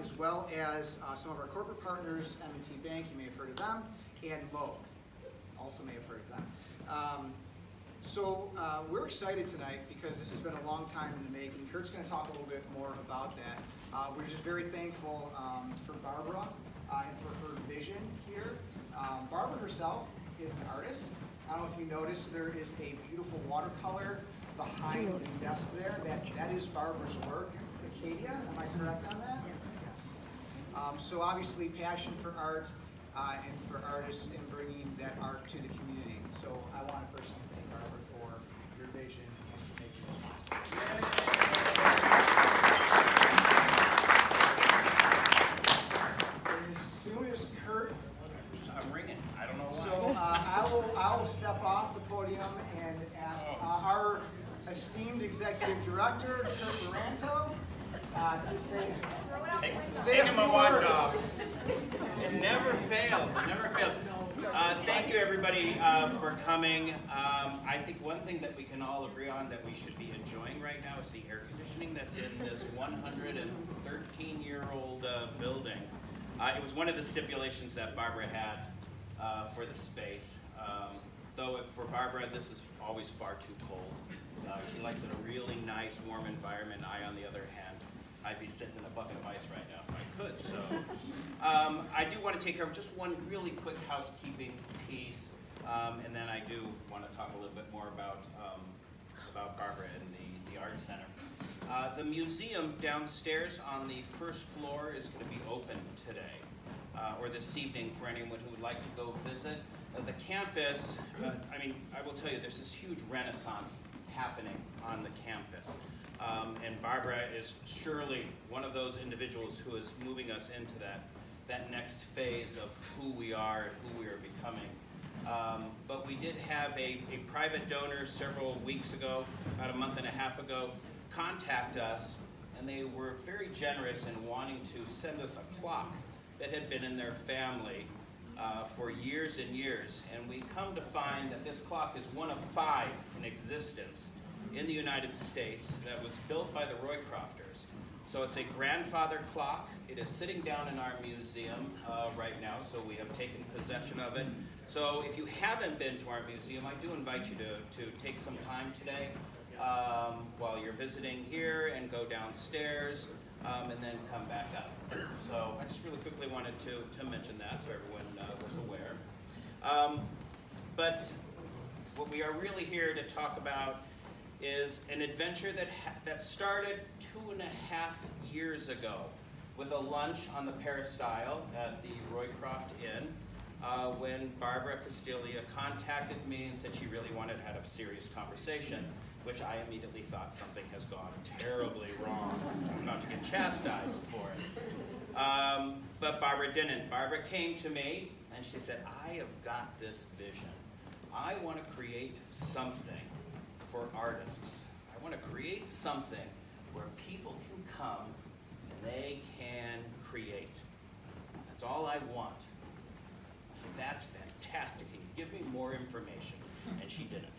as well as some of our corporate partners, M&T Bank, you may have heard of them, and Moog, also may have heard of them. So we're excited tonight because this has been a long time in the making. Kurt's going to talk a little bit more about that. We're just very thankful for Barbara and for her vision here. Barbara herself is an artist. I don't know if you noticed, there is a beautiful watercolor behind the desk there. That is Barbara's work. Castiglia, am I correct on that? Yes. So obviously passion for art and for artists and bringing that art to the community. So I want to personally thank Barbara for your vision and for making this possible. As soon as Kurt, I'm ringing. I don't know why. so I will step off the podium and ask our esteemed executive director, Kurt Lorenzo, to say Taking a my few watch words. off. It never fails. It never fails. Thank you, everybody, for coming. I think one thing that we can all agree on that we should be enjoying right now is the air conditioning that's in this 113-year-old building. It was one of the stipulations that Barbara had for the space. Though for Barbara, this is always far too cold. She likes it a really nice, warm environment. I, on the other hand, I'd be sitting in a bucket of ice right now if I could. So I do want to take care of just one really quick housekeeping piece, and then I do want to talk a little bit more about Barbara and the Art Center. The museum downstairs on the first floor is going to be open today, or this evening for anyone who would like to go visit. The campus, I will tell you, there's this huge renaissance happening on the campus. And Barbara is surely one of those individuals who is moving us into that next phase of who we are and who we are becoming. But we did have a private donor several weeks ago, about a month and a half ago, contact us, and they were very generous in wanting to send us a clock that had been in their family for years and years. And we come to find that this clock is one of 5 in existence in the United States that was built by the Roycrofters. So it's a grandfather clock. It is sitting down in our museum right now, so we have taken possession of it. So if you haven't been to our museum, I do invite you to take some time today while you're visiting here and go downstairs and then come back up. So I just really quickly wanted to mention that so everyone was aware. But what we are really here to talk about is an adventure that started 2.5 years ago with a lunch on the Peristyle at the Roycroft Inn when Barbara Castiglia contacted me and said she really wanted to have a serious conversation, which I immediately thought something has gone terribly wrong. I'm about to get chastised for it. But Barbara didn't. Barbara came to me and she said, I have got this vision. I want to create something for artists. I want to create something where people can come and they can create. That's all I want. I said, that's fantastic. Can you give me more information? And she didn't.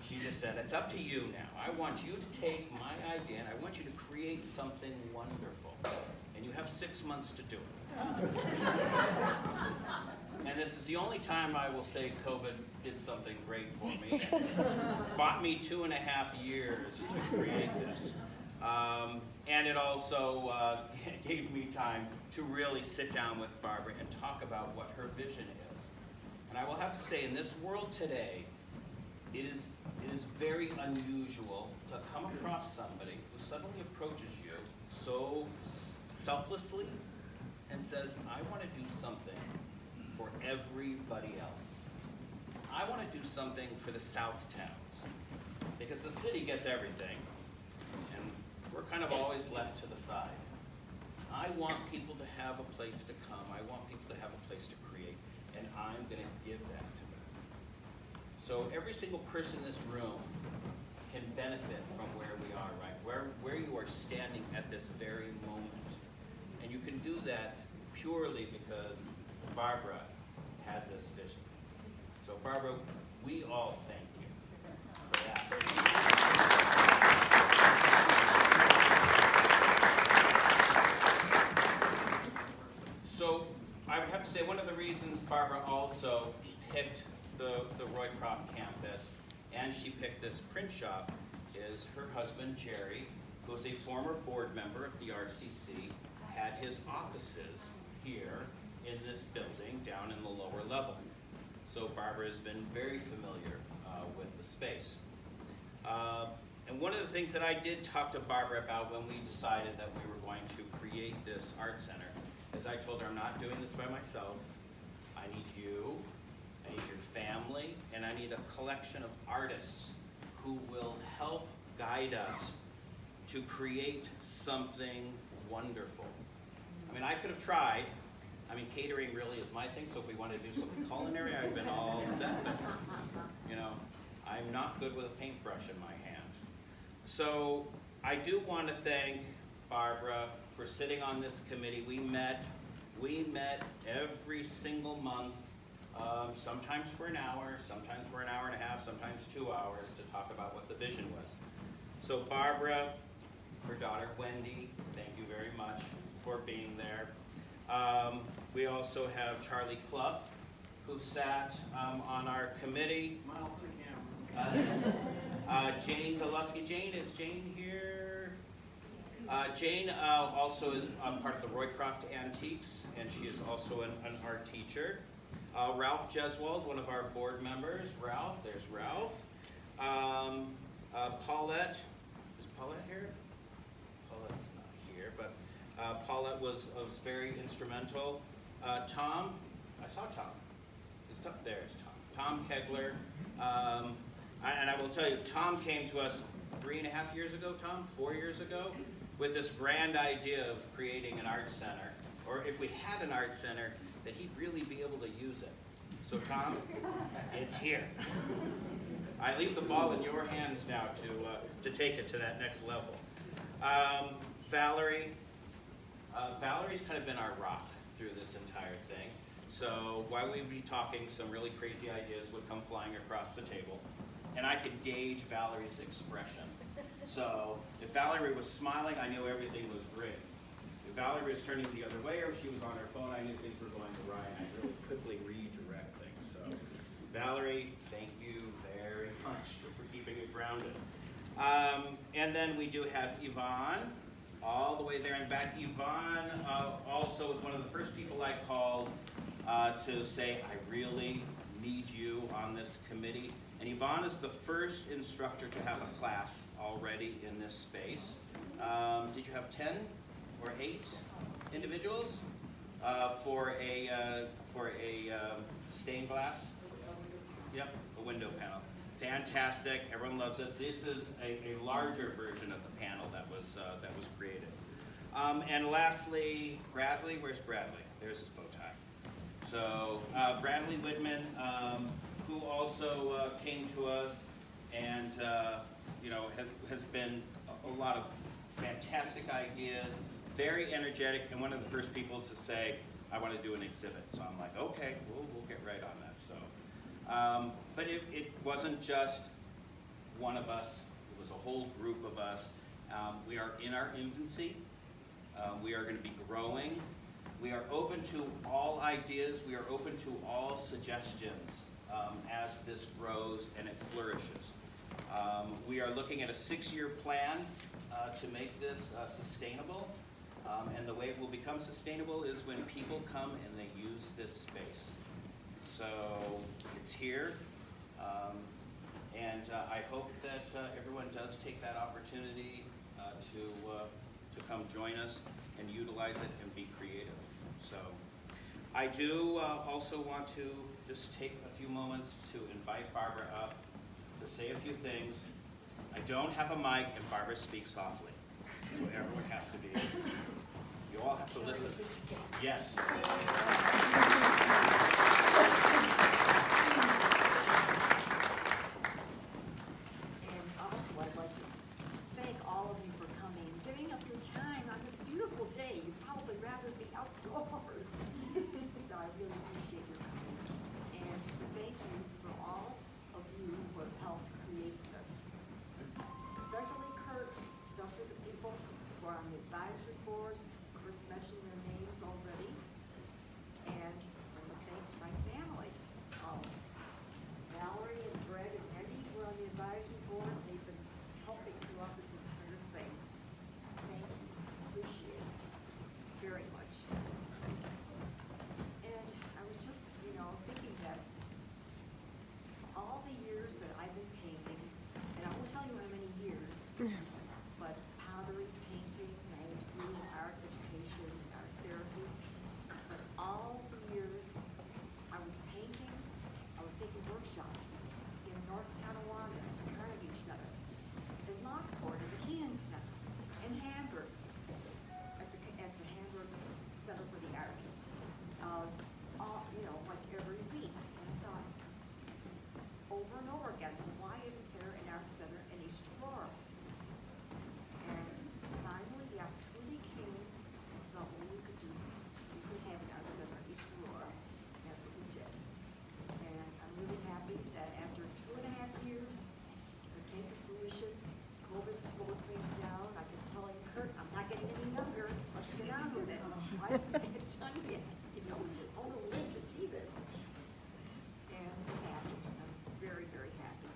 She just said, it's up to you now. I want you to take my idea and I want you to create something wonderful. And you have 6 months to do it. And this is the only time I will say COVID did something great for me. Bought me 2.5 years to create this. And it also gave me time to really sit down with Barbara and talk about what her vision is. And I will have to say, in this world today, it is very unusual to come across somebody who suddenly approaches you so selflessly and says, I want to do something for everybody else. I want to do something for the South Towns, because the city gets everything, and we're kind of always left to the side. I want people to have a place to come. I want people to have a place to create, and I'm going to give that to them. So every single person in this room can benefit from where we are, right? Where you are standing at this very moment. And you can do that purely because Barbara had this vision. So Barbara, we all thank you for that. reasons Barbara also picked the Roycroft campus and she picked this print shop is her husband, Jerry, who was a former board member of the RCC, had his offices here in this building down in the lower level. So Barbara has been very familiar with the space. And one of the things that I did talk to Barbara about when we decided that we were going to create this art center is I told her I'm not doing this by myself. I need you, I need your family, and I need a collection of artists who will help guide us to create something wonderful. I mean, I could have tried. I mean, catering really is my thing, so if we wanted to do something culinary, I'd been all set, but, you know, I'm not good with a paintbrush in my hand. So I do want to thank Barbara for sitting on this committee. We met every single month, sometimes for an hour, sometimes for an hour and a half, sometimes 2 hours to talk about what the vision was. So Barbara, her daughter Wendy, thank you very much for being there. We also have Charlie Clough, who sat on our committee. Smile for the camera. Jane Delusky. Jane, is Jane here? Jane also is part of the Roycroft Antiques, and she is also an art teacher. Ralph Jeswald, one of our board members. Ralph, there's Ralph. Paulette, is Paulette here? Paulette's not here, but Paulette was very instrumental. Tom, I saw Tom. There's Tom. Tom Kegler. And I will tell you, Tom came to us 3.5 years ago, Tom, 4 years ago, with this grand idea of creating an art center, or if we had an art center, that he'd really be able to use it. So Tom, it's here. I leave the ball in your hands now to take it to that next level. Valerie. Valerie's kind of been our rock through this entire thing. So while we'd be talking, some really crazy ideas would come flying across the table, and I could gauge Valerie's expression. So if Valerie was smiling, I knew everything was great. If Valerie was turning the other way or if she was on her phone, I knew things were going awry, and I really quickly redirect things. So Valerie, thank you very much for keeping it grounded. And then we do have Yvonne, all the way there in back. Yvonne also was one of the first people I called to say, I really need you on this committee. And Yvonne is the first instructor to have a class already in this space. Did you have 10 or 8 individuals for a stained glass? Yep, a window panel. Fantastic, everyone loves it. This is a larger version of the panel that was created. And lastly, Bradley, where's Bradley? There's his bow tie. So Bradley Whitman, who also came to us and has been a lot of fantastic ideas, very energetic, and one of the first people to say, I want to do an exhibit. So I'm like, okay, we'll get right on that. So, but it wasn't just one of us, it was a whole group of us. We are in our infancy. We are going to be growing. We are open to all ideas. We are open to all suggestions as this grows and it flourishes. We are looking at a 6-year plan to make this sustainable. And the way it will become sustainable is when people come and they use this space. So it's here. And I hope that everyone does take that opportunity to come join us and utilize it and be creative. So I do also want to just take a few moments to invite Barbara up to say a few things. I don't have a mic and Barbara speaks softly, so everyone has to be. You all have to listen. Yes. Day. You'd probably rather be outdoors. So I really appreciate your coming. And thank you for all of you who have helped create this. Especially Kurt, especially the people who are on the advisory board. Chris mentioned their names already. And I want to thank advisory board, they've been helping throughout this entire thing. Thank you, appreciate it very much. And I was just, thinking that all the years that I've been painting, and I won't tell you how many years, but pottery, painting, and I had really art education, art therapy, but all the years I was painting, I was taking workshops in North Tonawanda, at the Carnegie Center, in Lockport, at the Keenan Center, in Hamburg, at the Hamburg Center for the Art. Like every week. And I thought, over and over again, why isn't there an art center in East Aurora? And finally, the opportunity came. I thought, well, we could do this. We could have an art center in East Aurora. And that's what we did. And I'm really happy that after 2.5 years, it came to fruition. COVID slowed things down. I kept telling Kurt, I'm not getting any younger. Let's get on with it. Why isn't it done yet? I want to live to see this. And I'm happy. I'm very, very happy.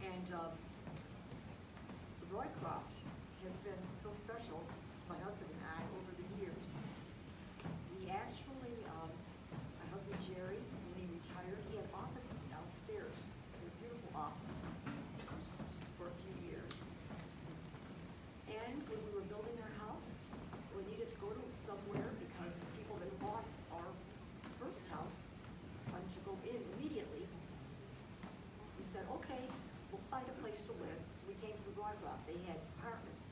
And Roycroft has been so special, my husband and I, over the years. We actually, my husband Jerry, when he retired, he had offices downstairs. A beautiful office for a few years. And when we were building our house, we needed to go to somewhere because the people that bought our first house wanted to go in immediately. We said, okay, we'll find a place to live. So we came to the Roycroft. They had apartments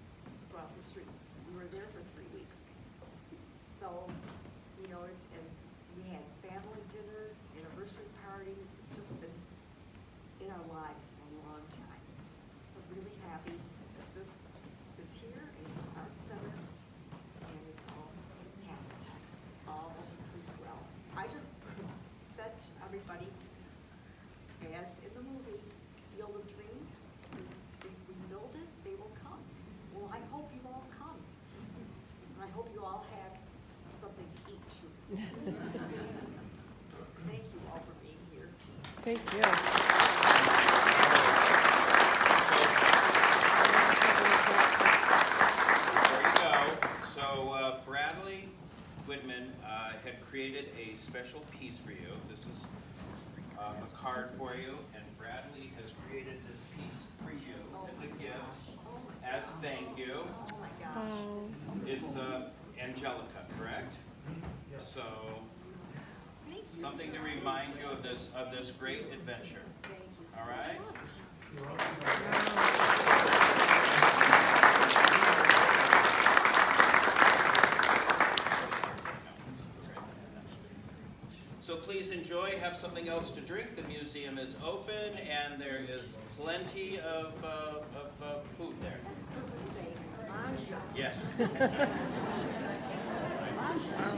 across the street. We were there for 3 weeks. So, and we had family dinners, anniversary parties. It's just been in our lives for a long time. So really happy that this is here and it's an art center and it's all happening. All is well. I just said to everybody, as in the movie, Field of Dreams, if we build it, they will come. Well, I hope you all come. And I hope you all have something to eat too. Thank you all for being here. Thank you. There you go. So Bradley Whitman had created a special piece for you. This is a card for you, and Bradley has created this piece for you as a gift, as thank you. Oh my gosh. It's Angelica, correct? So Thank you. something to remind you of this great adventure. Thank you so All right? much. So please enjoy, have something else to drink. The museum is open and there is plenty of food there. That's what we say. Manja. Yes. Manja.